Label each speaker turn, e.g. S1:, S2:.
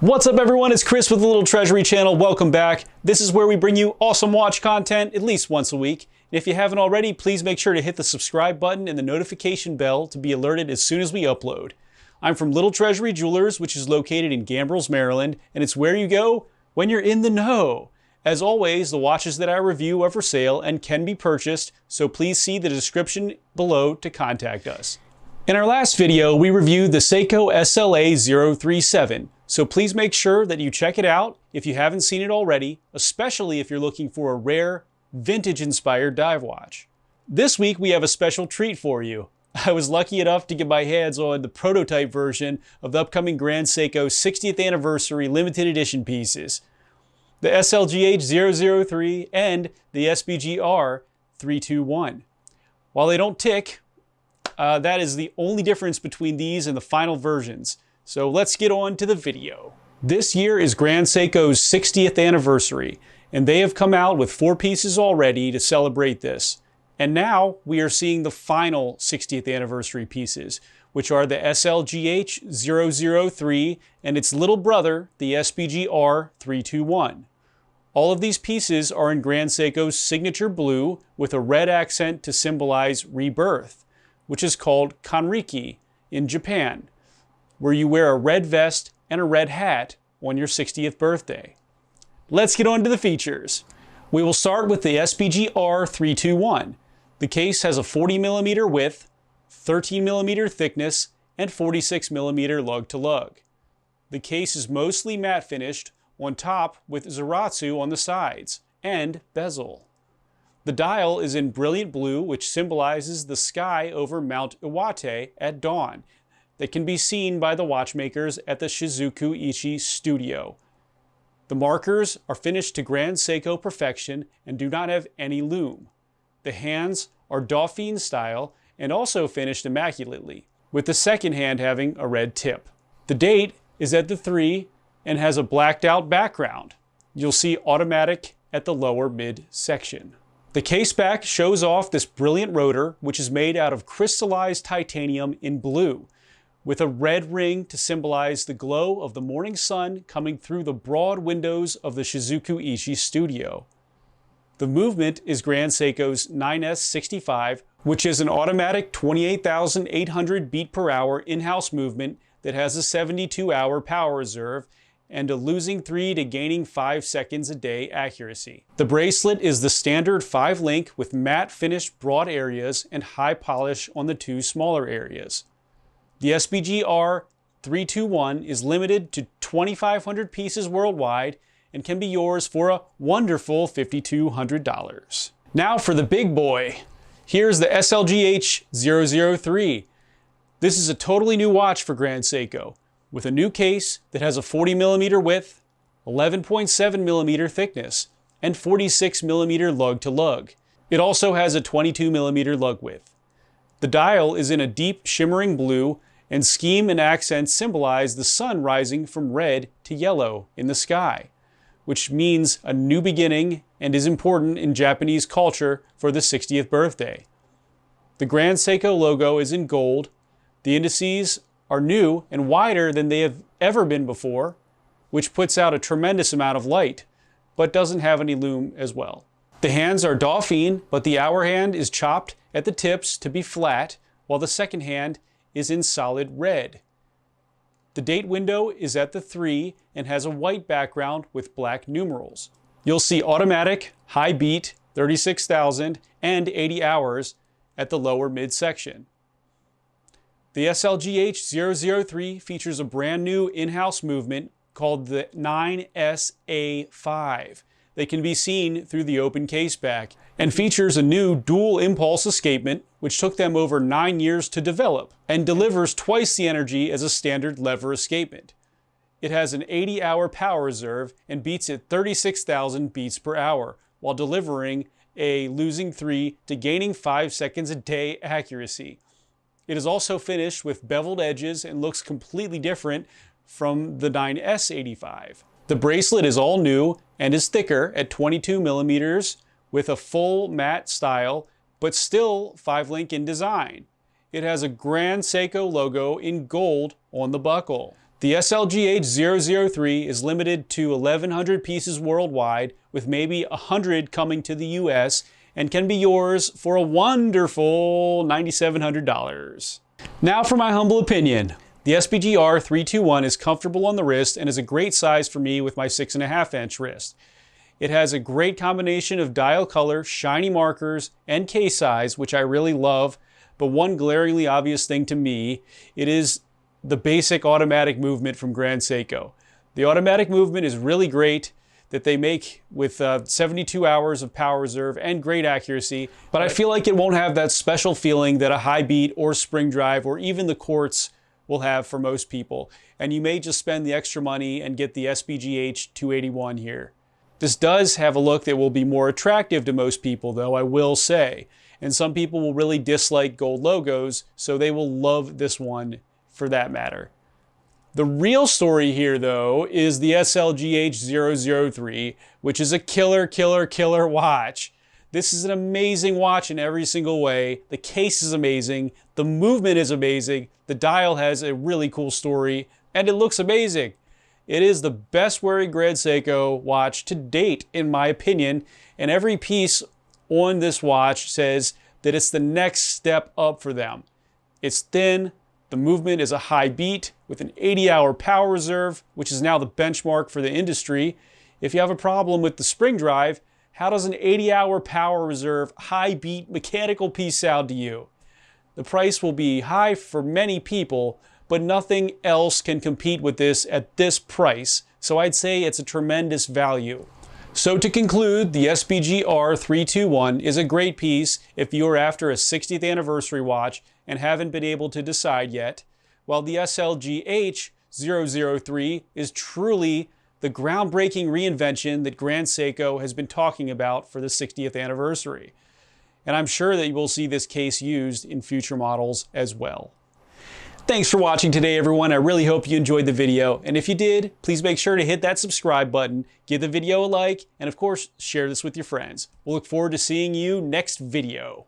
S1: What's up everyone, it's Chris with the Little Treasury channel. Welcome back. This is where we bring you awesome watch content at least once a week. And if you haven't already, please make sure to hit the subscribe button and the notification bell to be alerted as soon as we upload. I'm from Little Treasury Jewelers, which is located in Gambrills, Maryland, and it's where you go when you're in the know. As always, the watches that I review are for sale and can be purchased, so please see the description below to contact us. In our last video, we reviewed the Seiko SLA037. So please make sure that you check it out if you haven't seen it already, especially if you're looking for a rare, vintage-inspired dive watch. This week we have a special treat for you. I was lucky enough to get my hands on the prototype version of the upcoming Grand Seiko 60th anniversary limited edition pieces, the SLGH003 and the SBGR321. While they don't tick, that is the only difference between these and the final versions. So let's get on to the video. This year is Grand Seiko's 60th anniversary, and they have come out with 4 pieces already to celebrate this. And now we are seeing the final 60th anniversary pieces, which are the SLGH003 and its little brother, the SBGR321. All of these pieces are in Grand Seiko's signature blue with a red accent to symbolize rebirth, which is called kanriki in Japan, where you wear a red vest and a red hat on your 60th birthday. Let's get on to the features. We will start with the SBGR321. The case has a 40mm width, 13mm thickness, and 46mm lug-to-lug. The case is mostly matte finished on top with Zaratsu on the sides and bezel. The dial is in brilliant blue, which symbolizes the sky over Mount Iwate at dawn, that can be seen by the watchmakers at the Shizuku Ichi studio. The markers are finished to Grand Seiko perfection and do not have any loom. The hands are Dauphine style and also finished immaculately, with the second hand having a red tip. The date is at the 3 and has a blacked out background. You'll see automatic at the lower mid section. The case back shows off this brilliant rotor, which is made out of crystallized titanium in blue, with a red ring to symbolize the glow of the morning sun coming through the broad windows of the Shizuku Ichi studio. The movement is Grand Seiko's 9S65, which is an automatic 28,800 beat per hour in-house movement that has a 72-hour power reserve and a losing 3 to gaining 5 seconds a day accuracy. The bracelet is the standard 5-link with matte finished broad areas and high polish on the 2 smaller areas. The SBGR321 is limited to 2,500 pieces worldwide and can be yours for a wonderful $5,200. Now for the big boy. Here's the SLGH003. This is a totally new watch for Grand Seiko, with a new case that has a 40mm width, 11.7mm thickness, and 46mm lug-to-lug. It also has a 22mm lug width. The dial is in a deep shimmering blue, and scheme and accents symbolize the sun rising from red to yellow in the sky, which means a new beginning and is important in Japanese culture for the 60th birthday. The Grand Seiko logo is in gold. The indices are new and wider than they have ever been before, which puts out a tremendous amount of light, but doesn't have any loom as well. The hands are Dauphine, but the hour hand is chopped at the tips to be flat, while the second hand is in solid red. The date window is at the 3 and has a white background with black numerals. You'll see automatic, high beat, 36,000 and 80 hours at the lower midsection. The SLGH003 features a brand new in-house movement called the 9SA5. They can be seen through the open case back and features a new dual impulse escapement, which took them over 9 years to develop and delivers twice the energy as a standard lever escapement. It has an 80-hour power reserve and beats at 36,000 beats per hour while delivering a losing 3 to gaining 5 seconds a day accuracy. It is also finished with beveled edges and looks completely different from the 9S85. The bracelet is all new and is thicker at 22mm with a full matte style, but still 5-link in design. It has a Grand Seiko logo in gold on the buckle. The SLGH003 is limited to 1,100 pieces worldwide, with maybe 100 coming to the US, and can be yours for a wonderful $9,700. Now for my humble opinion. The SBGR321 is comfortable on the wrist and is a great size for me with my 6.5-inch wrist. It has a great combination of dial color, shiny markers, and case size, which I really love, but one glaringly obvious thing to me, it is the basic automatic movement from Grand Seiko. The automatic movement is really great that they make with 72 hours of power reserve and great accuracy, but I feel like it won't have that special feeling that a high beat or spring drive or even the quartz will have for most people. And you may just spend the extra money and get the SBGH281 here. This does have a look that will be more attractive to most people, though, I will say. And some people will really dislike gold logos, so they will love this one for that matter. The real story here, though, is the SLGH003, which is a killer watch. This is an amazing watch in every single way. The case is amazing. The movement is amazing. The dial has a really cool story, and it looks amazing. It is the best wearing Grand Seiko watch to date, in my opinion, and every piece on this watch says that it's the next step up for them. It's thin. The movement is a high beat with an 80-hour power reserve, which is now the benchmark for the industry. If you have a problem with the spring drive, how does an 80-hour power reserve high beat mechanical piece sound to you? The price will be high for many people, but nothing else can compete with this at this price. So I'd say it's a tremendous value. So to conclude, the SBGR321 is a great piece if you're after a 60th anniversary watch and haven't been able to decide yet, while the SLGH003 is truly the groundbreaking reinvention that Grand Seiko has been talking about for the 60th anniversary. And I'm sure that you will see this case used in future models as well. Thanks for watching today, everyone. I really hope you enjoyed the video. And if you did, please make sure to hit that subscribe button, give the video a like, and of course, share this with your friends. We'll look forward to seeing you next video.